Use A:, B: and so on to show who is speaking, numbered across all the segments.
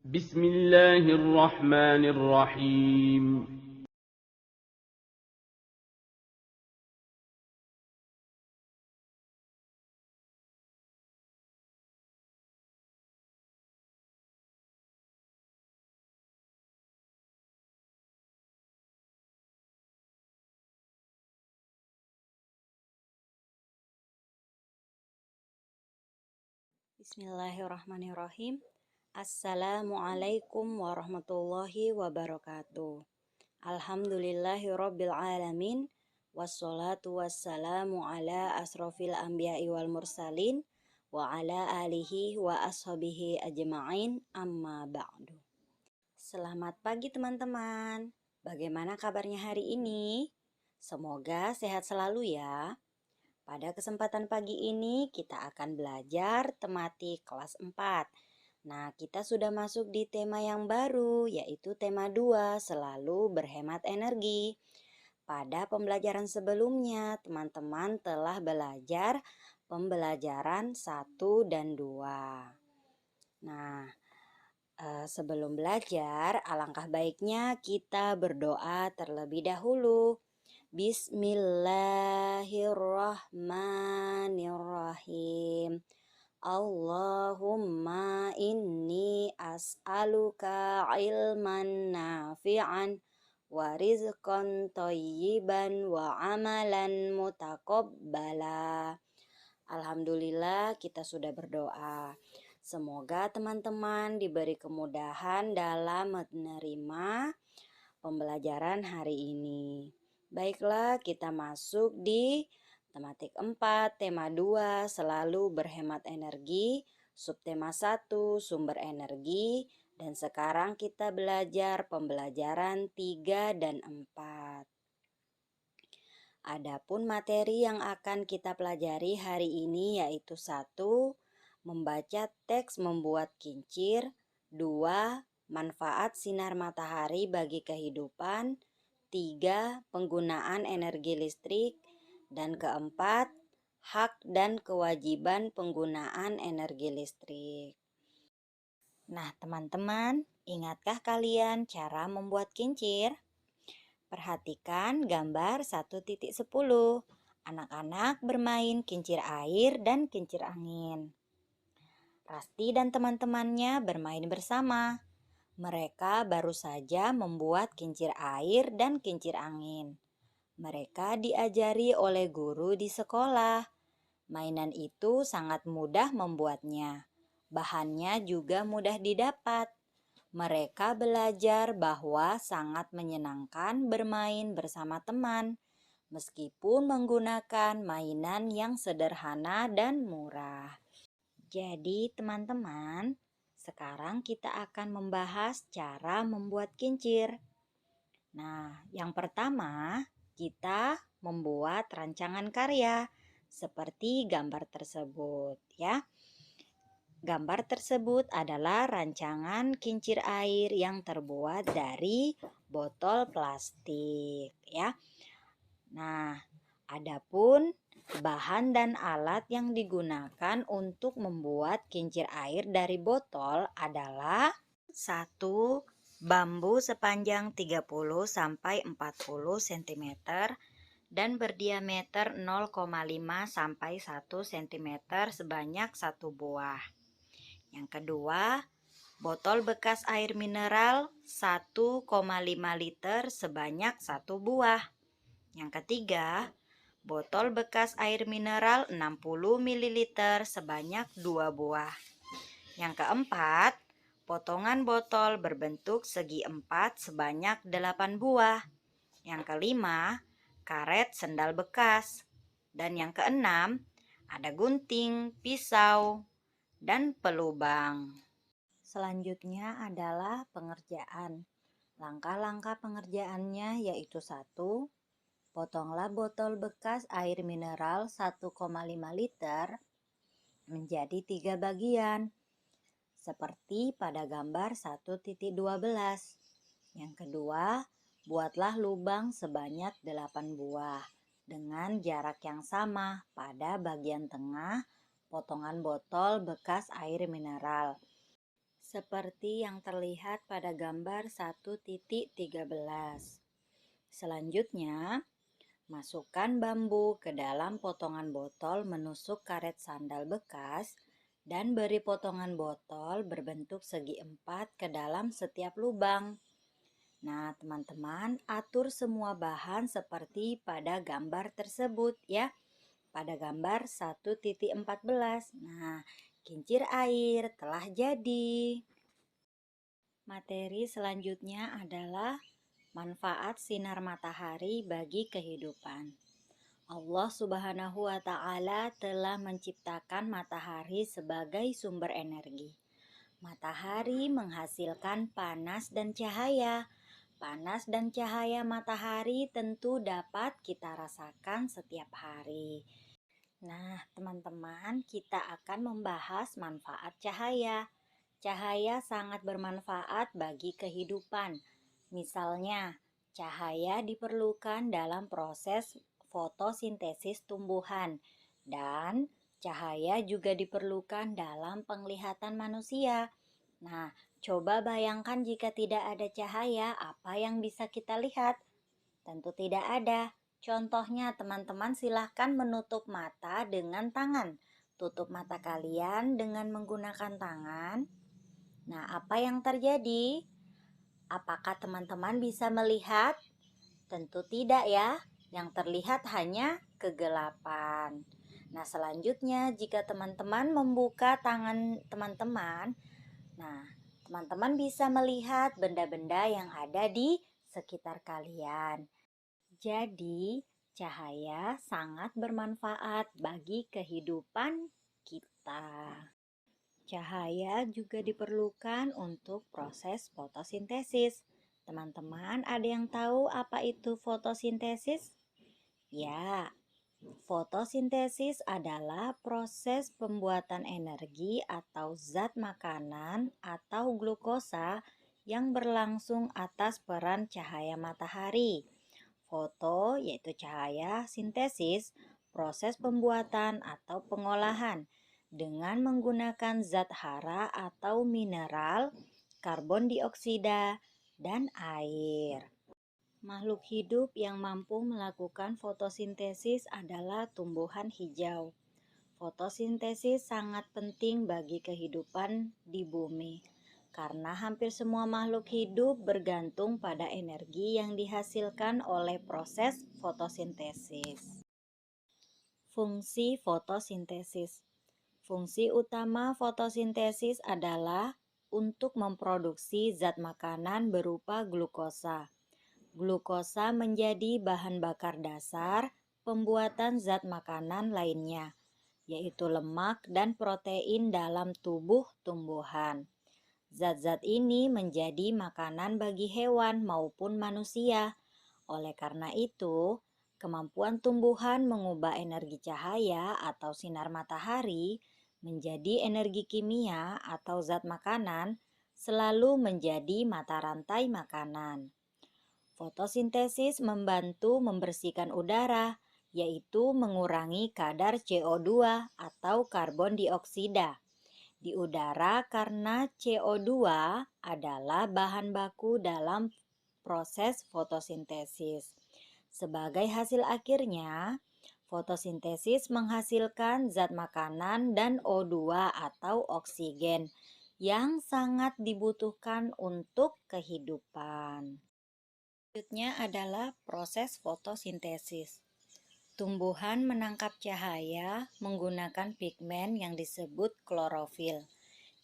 A: بسم الله الرحمن الرحيم.
B: Bismillahirrahmanirrahim. Assalamualaikum warahmatullahi wabarakatuh. Alhamdulillahirabbil alamin. Wassalatu wassalamu ala asrofil anbiya'i wal mursalin wa ala alihi wa ashabihi ajma'in, amma ba'du. Selamat pagi teman-teman. Bagaimana kabarnya hari ini? Semoga sehat selalu ya. Pada kesempatan pagi ini kita akan belajar tematik kelas 4. Nah, kita sudah masuk di tema yang baru, yaitu tema 2, selalu berhemat energi. Pada pembelajaran sebelumnya, teman-teman telah belajar pembelajaran 1 dan 2. Nah, sebelum belajar, alangkah baiknya kita berdoa terlebih dahulu. Bismillahirrahmanirrahim. Allahumma inni as'aluka ilman nafi'an wa rizqan thayyiban wa amalan mutaqabbala. Alhamdulillah kita sudah berdoa. Semoga teman-teman diberi kemudahan dalam menerima pembelajaran hari ini. Baiklah, kita masuk di tematik 4, tema 2, selalu berhemat energi, subtema 1, sumber energi, dan sekarang kita belajar pembelajaran 3 dan 4. Adapun materi yang akan kita pelajari hari ini yaitu 1, membaca teks membuat kincir, 2, manfaat sinar matahari bagi kehidupan, 3, penggunaan energi listrik, dan keempat, hak dan kewajiban penggunaan energi listrik. Nah, teman-teman, ingatkah kalian cara membuat kincir? Perhatikan gambar 1.10. Anak-anak bermain kincir air dan kincir angin. Rasti dan teman-temannya bermain bersama. Mereka baru saja membuat kincir air dan kincir angin. Mereka diajari oleh guru di sekolah. Mainan itu sangat mudah membuatnya. Bahannya juga mudah didapat. Mereka belajar bahwa sangat menyenangkan bermain bersama teman, meskipun menggunakan mainan yang sederhana dan murah. Jadi teman-teman, sekarang kita akan membahas cara membuat kincir. Nah, yang pertama kita membuat rancangan karya seperti gambar tersebut ya. Gambar tersebut adalah rancangan kincir air yang terbuat dari botol plastik ya. Nah, adapun bahan dan alat yang digunakan untuk membuat kincir air dari botol adalah 1. Bambu sepanjang 30 sampai 40 cm dan berdiameter 0,5 sampai 1 cm sebanyak 1 buah. Yang kedua, botol bekas air mineral 1,5 liter sebanyak 1 buah. Yang ketiga, botol bekas air mineral 60 ml sebanyak 2 buah. Yang keempat, potongan botol berbentuk segi 4 sebanyak 8 buah. Yang kelima, karet sendal bekas. Dan yang keenam, ada gunting, pisau, dan pelubang. Selanjutnya adalah pengerjaan. Langkah-langkah pengerjaannya yaitu 1. Potonglah botol bekas air mineral 1,5 liter menjadi 3 bagian, seperti pada gambar 1.12. Yang kedua, buatlah lubang sebanyak 8 buah dengan jarak yang sama pada bagian tengah potongan botol bekas air mineral. seperti yang terlihat pada gambar 1.13. Selanjutnya, masukkan bambu ke dalam potongan botol menusuk karet sandal bekas dan beri potongan botol berbentuk segi empat ke dalam setiap lubang. Nah, teman-teman, atur semua bahan seperti pada gambar tersebut ya. Pada gambar 1.14. Nah, kincir air telah jadi. Materi selanjutnya adalah manfaat sinar matahari bagi kehidupan. Allah Subhanahu wa Ta'ala telah menciptakan matahari sebagai sumber energi. Matahari menghasilkan panas dan cahaya. Panas dan cahaya matahari tentu dapat kita rasakan setiap hari. Nah, teman-teman, kita akan membahas manfaat cahaya. Cahaya sangat bermanfaat bagi kehidupan. Misalnya, cahaya diperlukan dalam proses fotosintesis tumbuhan dan cahaya juga diperlukan dalam penglihatan manusia. Nah, coba bayangkan jika tidak ada cahaya, apa yang bisa kita lihat? Tentu tidak ada. Contohnya, teman-teman silahkan menutup mata dengan tangan. Tutup mata kalian dengan menggunakan tangan. Nah, apa yang terjadi? Apakah teman-teman bisa melihat? Tentu tidak ya. Yang terlihat hanya kegelapan. Nah, selanjutnya jika teman-teman membuka tangan teman-teman, nah, teman-teman bisa melihat benda-benda yang ada di sekitar kalian. Jadi, cahaya sangat bermanfaat bagi kehidupan kita. Cahaya juga diperlukan untuk proses fotosintesis. Teman-teman, ada yang tahu apa itu fotosintesis? Ya, fotosintesis adalah proses pembuatan energi atau zat makanan atau glukosa yang berlangsung atas peran cahaya matahari. Foto yaitu cahaya, sintesis, proses pembuatan atau pengolahan dengan menggunakan zat hara atau mineral, karbon dioksida, dan air. Makhluk hidup yang mampu melakukan fotosintesis adalah tumbuhan hijau. Fotosintesis sangat penting bagi kehidupan di bumi, karena hampir semua makhluk hidup bergantung pada energi yang dihasilkan oleh proses fotosintesis. Fungsi fotosintesis. Fungsi utama fotosintesis adalah untuk memproduksi zat makanan berupa glukosa. Glukosa menjadi bahan bakar dasar pembuatan zat makanan lainnya, yaitu lemak dan protein dalam tubuh tumbuhan. Zat-zat ini menjadi makanan bagi hewan maupun manusia. Oleh karena itu, kemampuan tumbuhan mengubah energi cahaya atau sinar matahari menjadi energi kimia atau zat makanan selalu menjadi mata rantai makanan. Fotosintesis membantu membersihkan udara, yaitu mengurangi kadar CO2 atau karbon dioksida di udara karena CO2 adalah bahan baku dalam proses fotosintesis. Sebagai hasil akhirnya, fotosintesis menghasilkan zat makanan dan O2 atau oksigen yang sangat dibutuhkan untuk kehidupan. Selanjutnya adalah proses fotosintesis. Tumbuhan menangkap cahaya menggunakan pigmen yang disebut klorofil.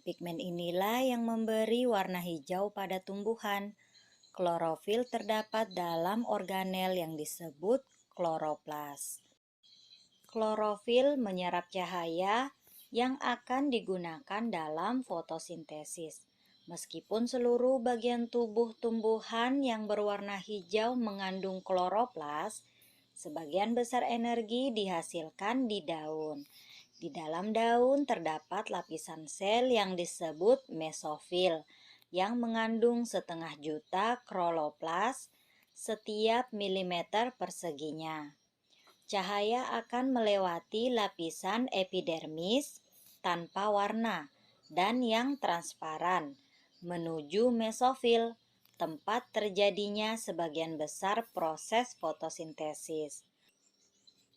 B: Pigmen inilah yang memberi warna hijau pada tumbuhan. Klorofil terdapat dalam organel yang disebut kloroplas. Klorofil menyerap cahaya yang akan digunakan dalam fotosintesis. Meskipun seluruh bagian tubuh tumbuhan yang berwarna hijau mengandung kloroplas, sebagian besar energi dihasilkan di daun. Di dalam daun terdapat lapisan sel yang disebut mesofil yang mengandung 1,5 juta kloroplas setiap milimeter perseginya. Cahaya akan melewati lapisan epidermis tanpa warna dan yang transparan menuju mesofil, tempat terjadinya sebagian besar proses fotosintesis.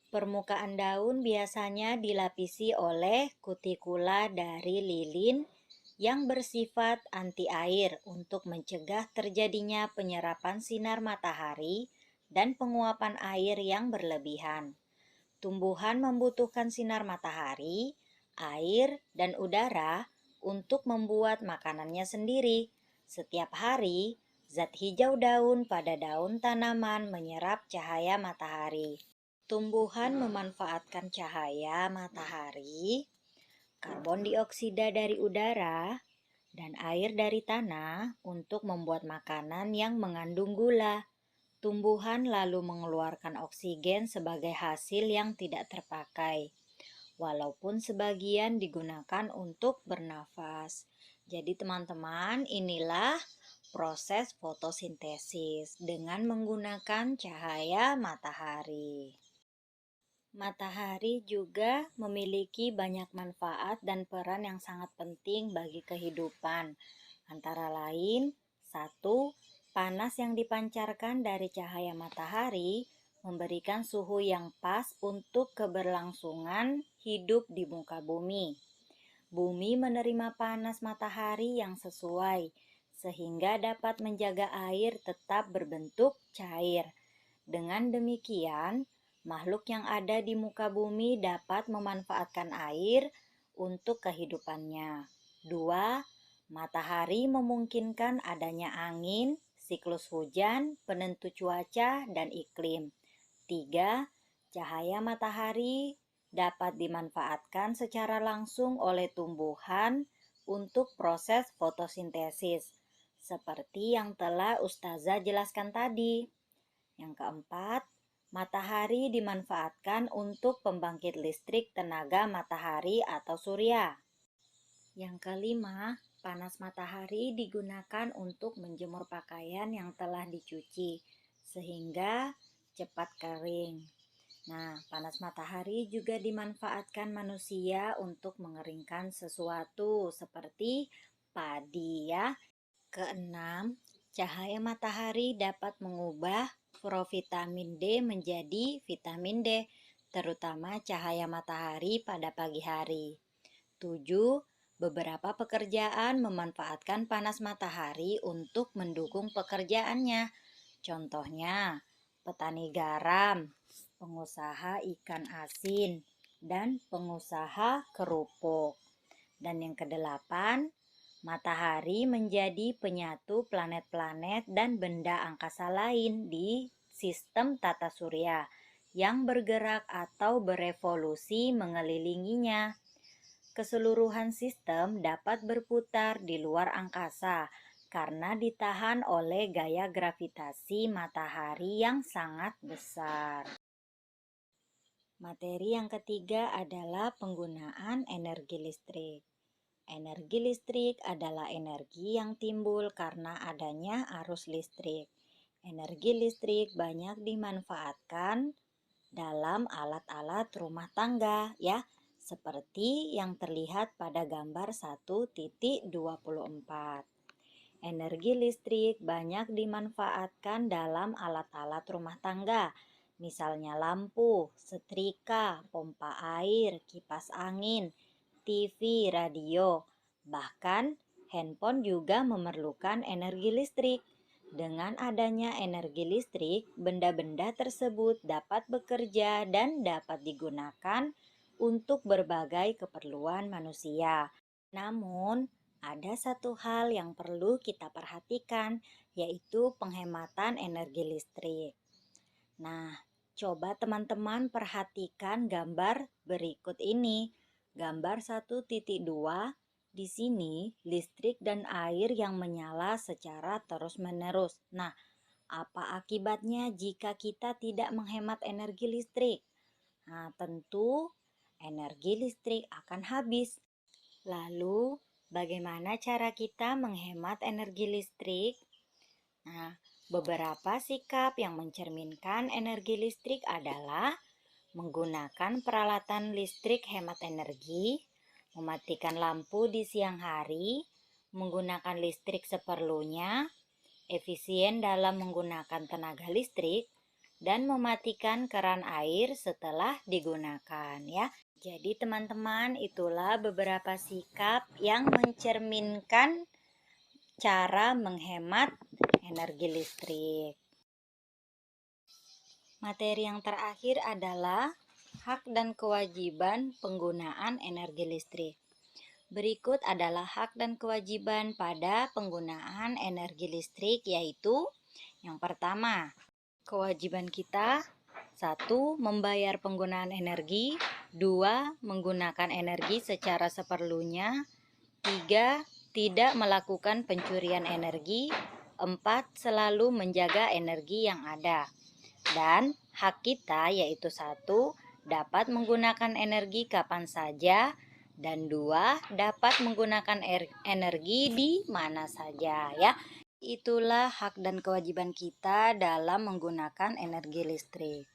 B: Permukaan daun biasanya dilapisi oleh kutikula dari lilin yang bersifat anti air untuk mencegah terjadinya penyerapan sinar matahari dan penguapan air yang berlebihan. Tumbuhan membutuhkan sinar matahari, air, dan udara untuk membuat makanannya sendiri. Setiap hari, zat hijau daun pada daun tanaman menyerap cahaya matahari. Tumbuhan memanfaatkan cahaya matahari, karbon dioksida dari udara, dan air dari tanah untuk membuat makanan yang mengandung gula. Tumbuhan lalu mengeluarkan oksigen sebagai hasil yang tidak terpakai, walaupun sebagian digunakan untuk bernafas. Jadi teman-teman, inilah proses fotosintesis dengan menggunakan cahaya matahari. Matahari juga memiliki banyak manfaat dan peran yang sangat penting bagi kehidupan. Antara lain, 1. Panas yang dipancarkan dari cahaya matahari memberikan suhu yang pas untuk keberlangsungan hidup di muka bumi. Bumi menerima panas matahari yang sesuai, sehingga dapat menjaga air tetap berbentuk cair. Dengan demikian, makhluk yang ada di muka bumi dapat memanfaatkan air untuk kehidupannya. 2. Matahari memungkinkan adanya angin, siklus hujan, penentu cuaca, dan iklim. 3. Cahaya matahari dapat dimanfaatkan secara langsung oleh tumbuhan untuk proses fotosintesis, seperti yang telah Ustazah jelaskan tadi. Yang keempat, matahari dimanfaatkan untuk pembangkit listrik tenaga matahari atau surya. Yang kelima, panas matahari digunakan untuk menjemur pakaian yang telah dicuci, sehingga cepat kering. Nah, panas matahari juga dimanfaatkan manusia untuk mengeringkan sesuatu seperti padi ya. Keenam, cahaya matahari dapat mengubah provitamin D menjadi vitamin D, terutama cahaya matahari pada pagi hari. 7. Beberapa pekerjaan memanfaatkan panas matahari untuk mendukung pekerjaannya. Contohnya, petani garam, pengusaha ikan asin, dan pengusaha kerupuk. Dan yang kedelapan, matahari menjadi penyatu planet-planet dan benda angkasa lain di sistem tata surya yang bergerak atau berevolusi mengelilinginya. Keseluruhan sistem dapat berputar di luar angkasa karena ditahan oleh gaya gravitasi matahari yang sangat besar. Materi yang ketiga adalah penggunaan energi listrik. Energi listrik adalah energi yang timbul karena adanya arus listrik. Energi listrik banyak dimanfaatkan dalam alat-alat rumah tangga ya, seperti yang terlihat pada gambar 1.24. Energi listrik banyak dimanfaatkan dalam alat-alat rumah tangga, misalnya lampu, setrika, pompa air, kipas angin, TV, radio, bahkan handphone juga memerlukan energi listrik. Dengan adanya energi listrik, benda-benda tersebut dapat bekerja dan dapat digunakan untuk berbagai keperluan manusia. Namun, ada satu hal yang perlu kita perhatikan, yaitu penghematan energi listrik. Nah, coba teman-teman perhatikan gambar berikut ini. Gambar 1.2, di sini listrik dan air yang menyala secara terus-menerus. Nah, apa akibatnya jika kita tidak menghemat energi listrik? Nah, tentu energi listrik akan habis. Lalu, bagaimana cara kita menghemat energi listrik? Nah, beberapa sikap yang mencerminkan energi listrik adalah menggunakan peralatan listrik hemat energi, mematikan lampu di siang hari, menggunakan listrik seperlunya, efisien dalam menggunakan tenaga listrik, dan mematikan keran air setelah digunakan ya. Jadi teman-teman, itulah beberapa sikap yang mencerminkan cara menghemat energi listrik. Materi yang terakhir adalah hak dan kewajiban penggunaan energi listrik. Berikut adalah hak dan kewajiban pada penggunaan energi listrik, yaitu yang pertama, kewajiban kita 1. Membayar penggunaan energi. 2. Menggunakan energi secara seperlunya. 3. Tidak melakukan pencurian energi. 4. Selalu menjaga energi yang ada. Dan hak kita yaitu 1. Dapat menggunakan energi kapan saja. Dan 2. Dapat menggunakan energi di mana saja ya. Itulah hak dan kewajiban kita dalam menggunakan energi listrik.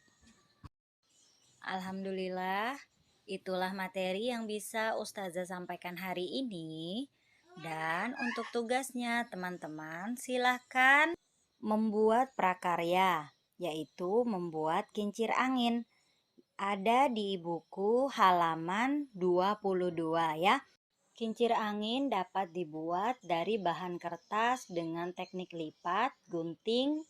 B: Alhamdulillah, itulah materi yang bisa Ustazah sampaikan hari ini. Dan untuk tugasnya teman-teman silahkan membuat prakarya, yaitu membuat kincir angin. Ada di buku halaman 22 ya. Kincir angin dapat dibuat dari bahan kertas dengan teknik lipat, gunting,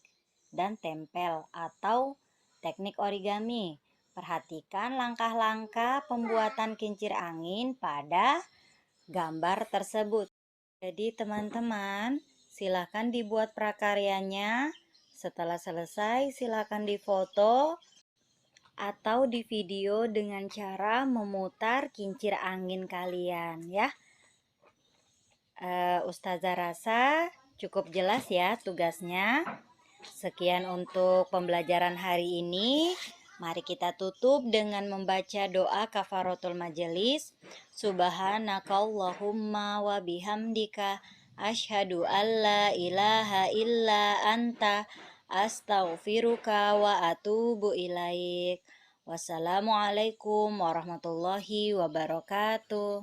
B: dan tempel atau teknik origami. Perhatikan langkah-langkah pembuatan kincir angin pada gambar tersebut. Jadi teman-teman, silakan dibuat prakaryanya. Setelah selesai, silakan difoto atau di video dengan cara memutar kincir angin kalian ya. Ustazah rasa cukup jelas ya tugasnya. Sekian untuk pembelajaran hari ini. Mari kita tutup dengan membaca doa kafaratul majelis. Subhanakallahumma wa bihamdika asyhadu alla ilaha illa anta astaghfiruka wa atubu ilaik. Wassalamualaikum warahmatullahi wabarakatuh.